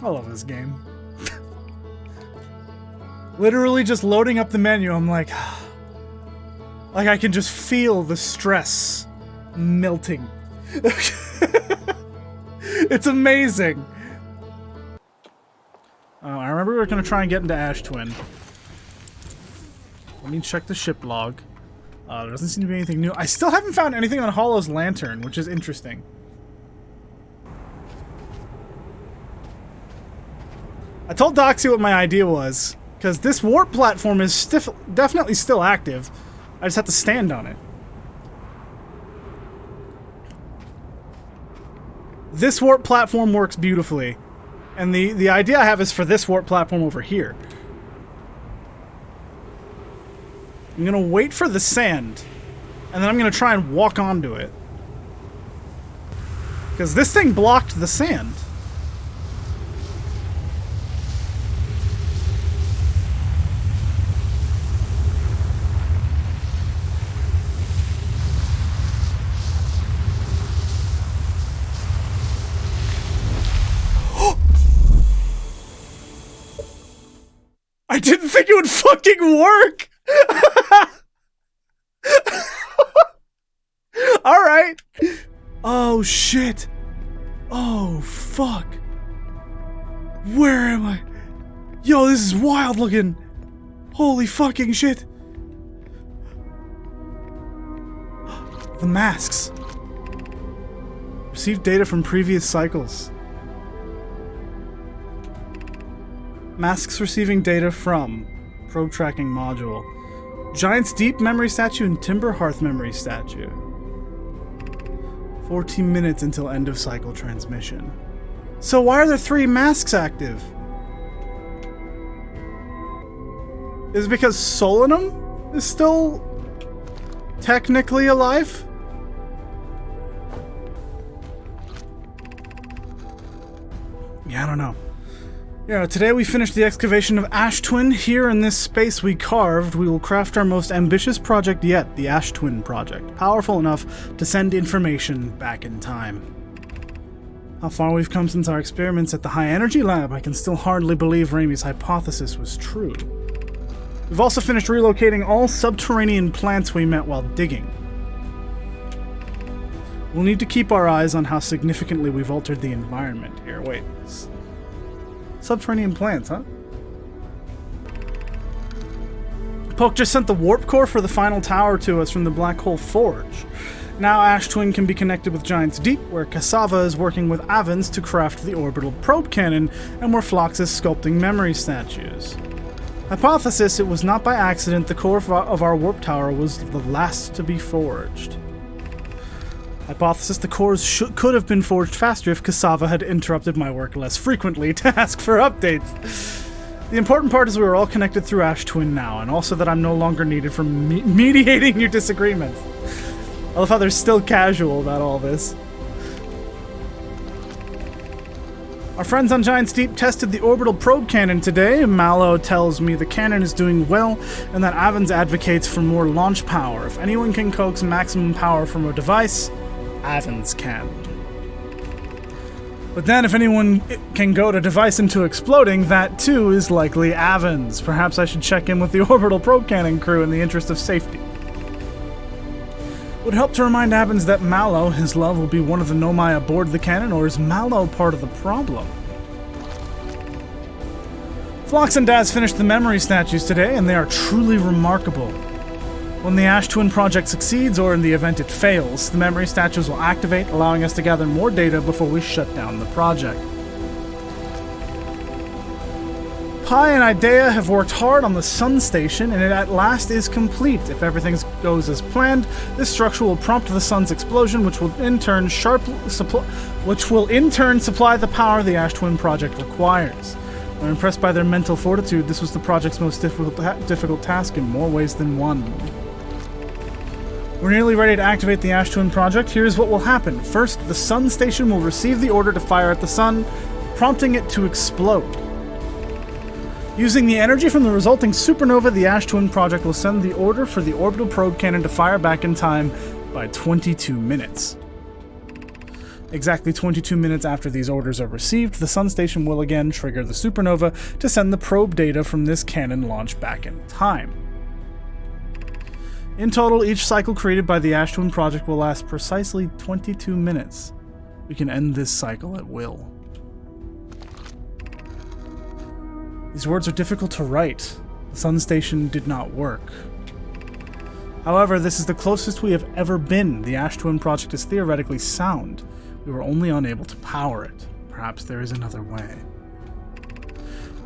I love this game. Literally just loading up the menu, I'm like I can just feel the stress melting. It's amazing. I remember we were gonna try and get into Ash Twin. Let me check the ship log. There doesn't seem to be anything new. I still haven't found anything on Hollow's lantern, which is interesting. I told Doxy what my idea was, because this warp platform is definitely still active. I just have to stand on it. This warp platform works beautifully. And the idea I have is for this warp platform over here. I'm gonna wait for the sand, and then I'm gonna try and walk onto it. Because this thing blocked the sand. I didn't think it would fucking work! Alright. Oh shit. Oh fuck. Where am I? Yo, this is wild looking. Holy fucking shit. The masks. Received data from previous cycles. Masks receiving data from probe tracking module. Giant's Deep memory statue and Timber Hearth memory statue. 14 minutes until end of cycle transmission. So why are there 3 masks active? Is it because Solanum is still technically alive? Yeah, I don't know. Yeah, today we finished the excavation of Ash Twin. Here in this space we carved, we will craft our most ambitious project yet, the Ash Twin project. Powerful enough to send information back in time. How far we've come since our experiments at the High Energy Lab, I can still hardly believe Raimi's hypothesis was true. We've also finished relocating all subterranean plants we met while digging. We'll need to keep our eyes on how significantly we've altered the environment here. Wait. Subterranean plants, huh? Poke just sent the warp core for the final tower to us from the Black Hole Forge. Now Ash Twin can be connected with Giant's Deep, where Cassava is working with Avens to craft the orbital probe cannon, and where Phlox is sculpting memory statues. Hypothesis: it was not by accident the core of our warp tower was the last to be forged. Hypothesis: the cores could have been forged faster if Cassava had interrupted my work less frequently to ask for updates. The important part is we are all connected through Ash Twin now, and also that I'm no longer needed for mediating your disagreements. I love how they're still casual about all this. Our friends on Giant's Deep tested the orbital probe cannon today. Mallow tells me the cannon is doing well, and that Avens advocates for more launch power. If anyone can coax maximum power from a device, Avens can. But then if anyone can goad a device into exploding, that too is likely Avens. Perhaps I should check in with the orbital probe cannon crew in the interest of safety. Would help to remind Avens that Mallow, his love, will be one of the Nomai aboard the cannon, or is Mallow part of the problem? Phlox and Daz finished the memory statues today, and they are truly remarkable. When the Ash Twin project succeeds, or in the event it fails, the memory statues will activate, allowing us to gather more data before we shut down the project. Pi and Idea have worked hard on the Sun Station, and it at last is complete. If everything goes as planned, this structure will prompt the Sun's explosion, which will in turn supply the power the Ash Twin project requires. I'm impressed by their mental fortitude. This was the project's most difficult task in more ways than one. We're nearly ready to activate the Ash Twin project. Here's what will happen. First, the Sun Station will receive the order to fire at the Sun, prompting it to explode. Using the energy from the resulting supernova, the Ash Twin project will send the order for the orbital probe cannon to fire back in time by 22 minutes. Exactly 22 minutes after these orders are received, the Sun Station will again trigger the supernova to send the probe data from this cannon launch back in time. In total, each cycle created by the Ash Twin project will last precisely 22 minutes. We can end this cycle at will. These words are difficult to write. The Sun Station did not work. However, this is the closest we have ever been. The Ash Twin project is theoretically sound. We were only unable to power it. Perhaps there is another way.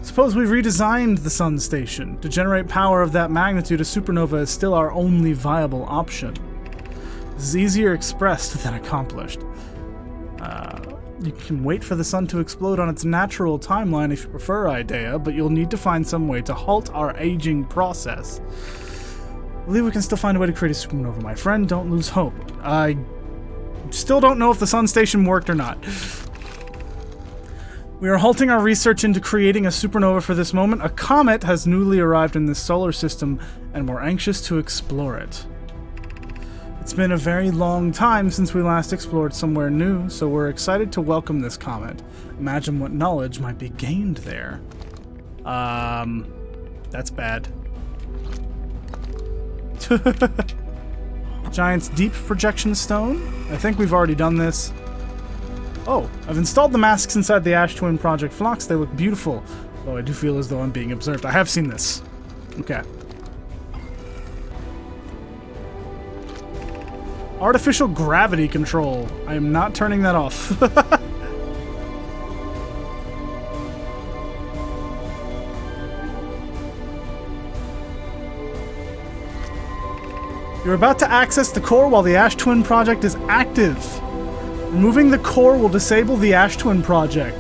Suppose we redesigned the Sun Station. To generate power of that magnitude, a supernova is still our only viable option. This is easier expressed than accomplished. You can wait for the sun to explode on its natural timeline if you prefer, Idea, but you'll need to find some way to halt our aging process. I believe we can still find a way to create a supernova, my friend. Don't lose hope. I still don't know if the Sun Station worked or not. We are halting our research into creating a supernova for this moment. A comet has newly arrived in this solar system, and we're anxious to explore it. It's been a very long time since we last explored somewhere new, so we're excited to welcome this comet. Imagine what knowledge might be gained there. That's bad. Giant's Deep projection stone? I think we've already done this. Oh, I've installed the masks inside the Ash Twin Project Phlox. They look beautiful, though I do feel as though I'm being observed. I have seen this. Okay. Artificial gravity control. I am not turning that off. You're about to access the core while the Ash Twin Project is active. Removing the core will disable the Ash Twin Project.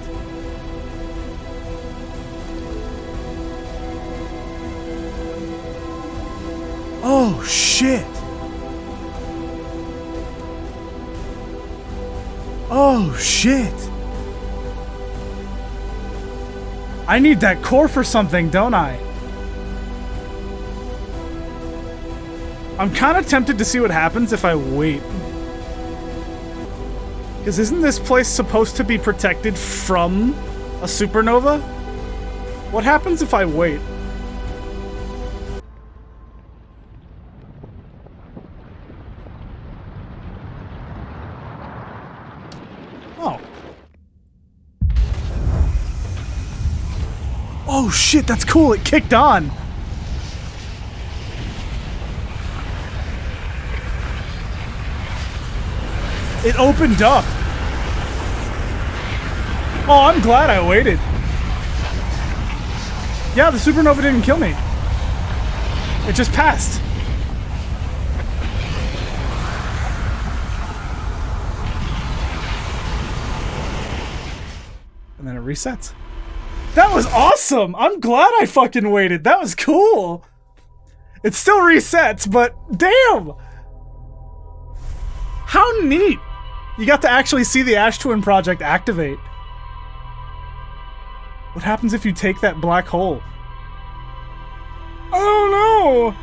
Oh, shit. Oh, shit. I need that core for something, don't I? I'm kind of tempted to see what happens if I wait. Because isn't this place supposed to be protected from a supernova? What happens if I wait? Oh. Oh shit, that's cool, it kicked on! It opened up. Oh, I'm glad I waited. Yeah, the supernova didn't kill me. It just passed. And then it resets. That was awesome! I'm glad I fucking waited. That was cool. It still resets, but damn! How neat! You got to actually see the Ash Twin Project activate. What happens if you take that black hole? I don't know!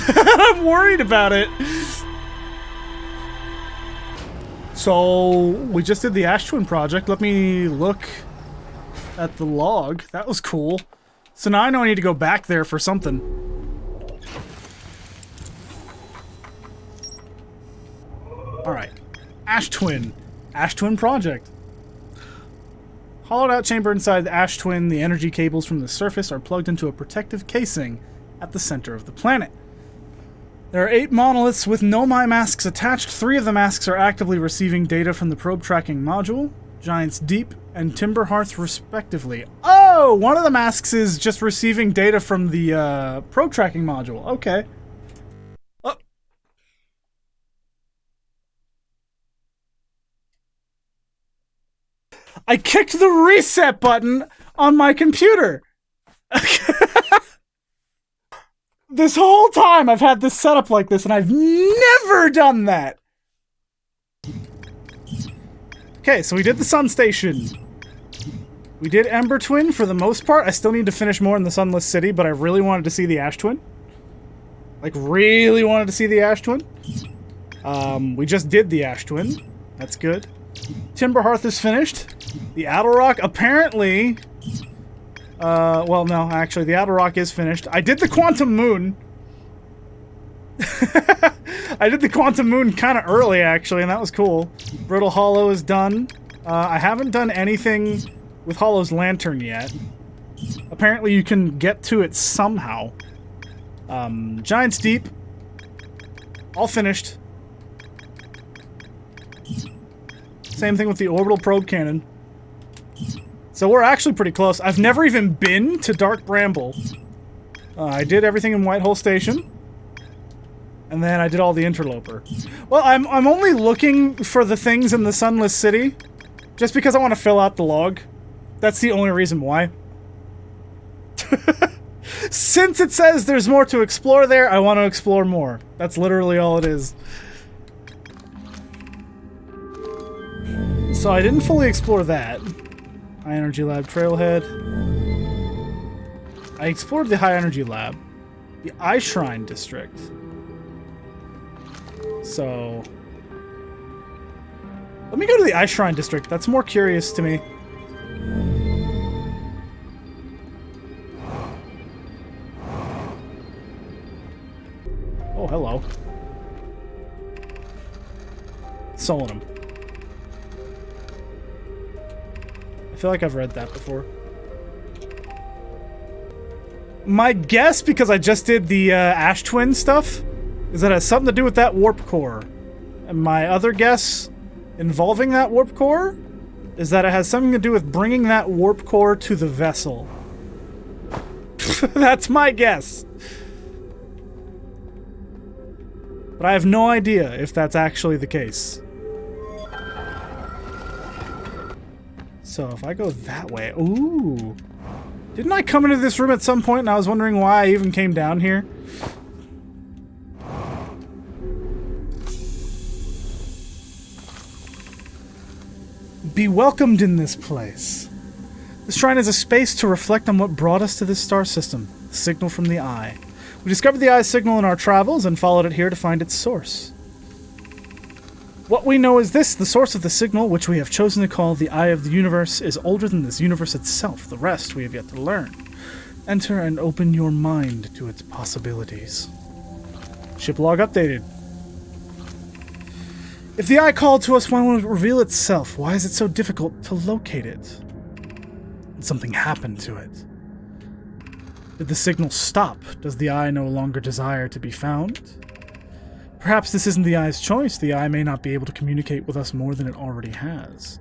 I'm worried about it. So, we just did the Ash Twin Project. Let me look at the log. That was cool. So now I know I need to go back there for something. Alright. Ash Twin. Ash Twin Project. Hollowed out chamber inside the Ash Twin, the energy cables from the surface are plugged into a protective casing at the center of the planet. There are 8 monoliths with Nomai masks attached. 3 of the masks are actively receiving data from the probe tracking module, Giant's Deep and Timber Hearth respectively. Oh! One of the masks is just receiving data from the probe tracking module. Okay. I kicked the reset button on my computer. This whole time I've had this setup like this, and I've never done that. Okay, so we did the Sun Station. We did Ember Twin for the most part. I still need to finish more in the Sunless City, but I really wanted to see the Ash Twin. Like, really wanted to see the Ash Twin. We just did the Ash Twin. That's good. Timberhearth is finished. The Adelrock apparently... well, no, actually, the Adelrock is finished. I did the Quantum Moon. I did the Quantum Moon kind of early, actually, and that was cool. Brittle Hollow is done. I haven't done anything with Hollow's Lantern yet. Apparently, you can get to it somehow. Giant's Deep. All finished. Same thing with the Orbital Probe Cannon. So we're actually pretty close. I've never even been to Dark Bramble. I did everything in Whitehole Station. And then I did all the Interloper. Well, I'm only looking for the things in the Sunless City. Just because I want to fill out the log. That's the only reason why. Since it says there's more to explore there, I want to explore more. That's literally all it is. So I didn't fully explore that. High Energy Lab Trailhead. I explored the High Energy Lab. The Eye Shrine District. So... let me go to the Eye Shrine District. That's more curious to me. Oh, hello. Solanum. I feel like I've read that before. My guess, because I just did the Ash Twin stuff, is that it has something to do with that warp core. And my other guess involving that warp core is that it has something to do with bringing that warp core to the vessel. That's my guess. But I have no idea if that's actually the case. So if I go that way... ooh. Didn't I come into this room at some point and I was wondering why I even came down here? Be welcomed in this place. This shrine is a space to reflect on what brought us to this star system, the signal from the Eye. We discovered the Eye's signal in our travels and followed it here to find its source. What we know is this: the source of the signal, which we have chosen to call the Eye of the Universe, is older than this universe itself. The rest we have yet to learn. Enter and open your mind to its possibilities. Ship log updated. If the Eye called to us, why won't it reveal itself? Why is it so difficult to locate it? Did something happen to it? Did the signal stop? Does the Eye no longer desire to be found? Perhaps this isn't the Eye's choice. The Eye may not be able to communicate with us more than it already has.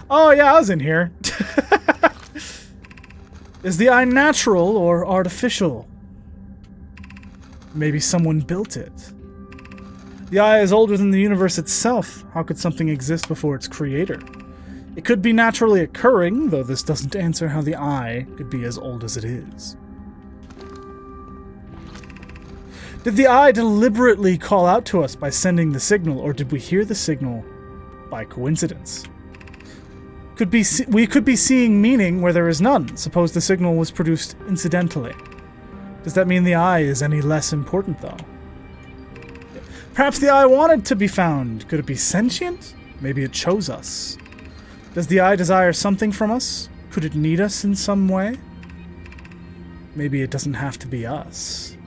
Oh yeah, I was in here. Is the Eye natural or artificial? Maybe someone built it. The Eye is older than the universe itself. How could something exist before its creator? It could be naturally occurring, though this doesn't answer how the Eye could be as old as it is. Did the Eye deliberately call out to us by sending the signal, or did we hear the signal by coincidence? We could be seeing meaning where there is none. Suppose the signal was produced incidentally. Does that mean the Eye is any less important, though? Perhaps the Eye wanted to be found. Could it be sentient? Maybe it chose us. Does the Eye desire something from us? Could it need us in some way? Maybe it doesn't have to be us.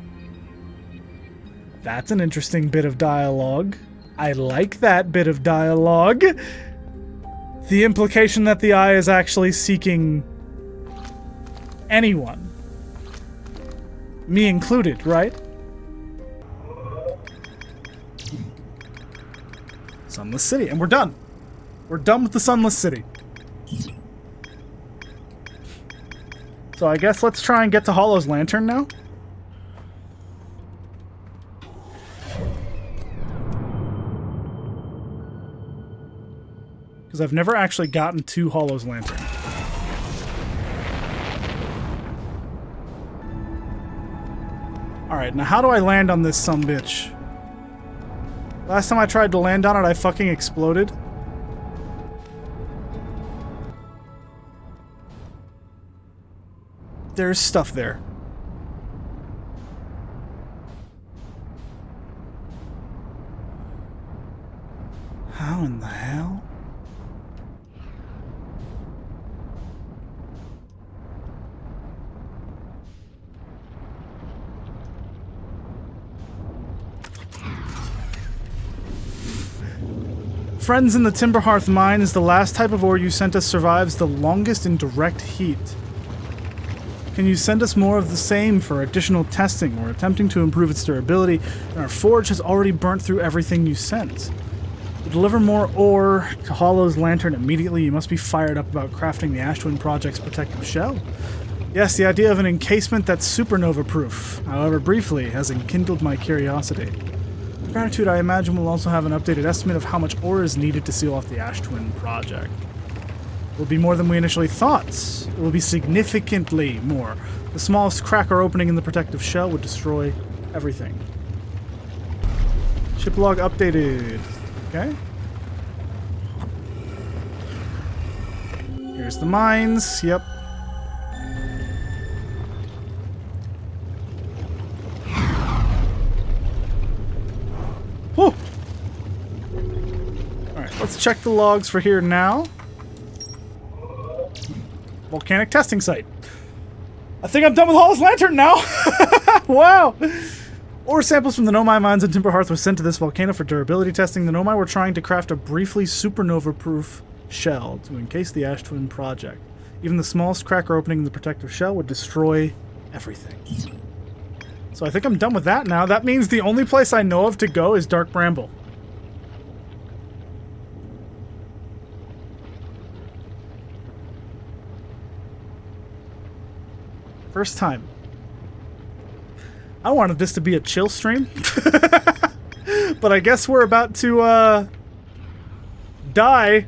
That's an interesting bit of dialogue. I like that bit of dialogue. The implication that the Eye is actually seeking anyone. Me included, right? Sunless City, and we're done. We're done with the Sunless City. So I guess let's try and get to Hollow's Lantern now. Because I've never actually gotten to Hollow's Lantern. Alright, now how do I land on this sumbitch? Last time I tried to land on it, I fucking exploded. There's stuff there. How in the hell? Friends in the Timberhearth mine is the last type of ore you sent us survives the longest in direct heat. Can you send us more of the same for additional testing? We're attempting to improve its durability, and our forge has already burnt through everything you sent. To deliver more ore to Hollow's lantern immediately, you must be fired up about crafting the Ash Twin Project's protective shell. Yes, the idea of an encasement that's supernova-proof, however briefly, has enkindled my curiosity. With gratitude, I imagine we'll also have an updated estimate of how much ore is needed to seal off the Ash Twin Project. It will be more than we initially thought. It will be significantly more. The smallest crack or opening in the protective shell would destroy everything. Ship log updated. Okay. Here's the mines. Yep. Whew. Alright, let's check the logs for here now. Volcanic testing site. I think I'm done with Hollow's lantern now! Wow! Ore samples from the Nomai mines in Timberhearth were sent to this volcano for durability testing. The Nomai were trying to craft a briefly supernova-proof shell to encase the Ash Twin Project. Even the smallest crack or opening in the protective shell would destroy everything. So I think I'm done with that now. That means the only place I know of to go is Dark Bramble. First time. I wanted this to be a chill stream. But I guess we're about to die